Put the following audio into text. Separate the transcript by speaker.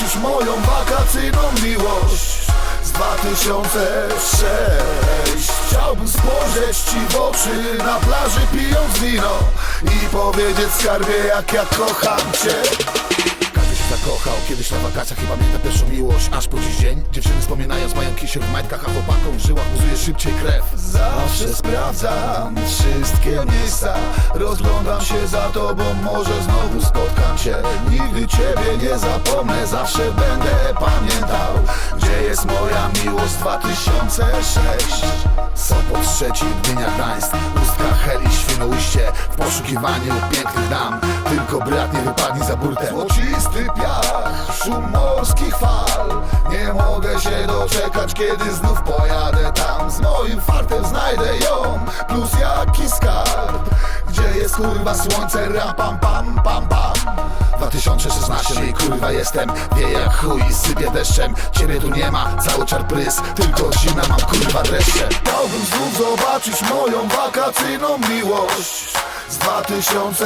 Speaker 1: zobaczyć moją wakacyjną miłość z 2006. Chciałbym spojrzeć ci w oczy na plaży pijąc wino i powiedzieć skarbie jak ja kocham cię. Każdy się zakochał kiedyś na wakacjach i pamięta pierwszą miłość aż po dziś dzień. Dziewczyny wspominając mają kisiel w majtkach, a chłopakom w żyłach buzuje szybciej krew. Zawsze sprawdzam wszystkie miejsca, rozglądam się za tobą, może znowu spotkam cię. Nigdy ciebie nie zapomnę, zawsze będę pamiętał, gdzie jest moja miłość z 2006. Sopot, Szczecin, Gdynia, Gdańsk, Ustka, Hel i Świnoujście. W poszukiwaniu pięknych dam, tylko brat nie wypadnie za burtę. Złocisty piach, szum morskich fal. Nie mogę się doczekać, kiedy znów pojadę tam. Z moim fartem znajdę ją, plus jaki skarb. Gdzie jest kurwa słońce, ram pam pam pam pam. 2016 i kurwa jestem, wieje jak chuj i sypie deszczem. Ciebie tu nie ma, cały czar prys, tylko zimna mam kurwa dreszcze. Chciałbym znów zobaczyć moją wakacyjną miłość z 2000.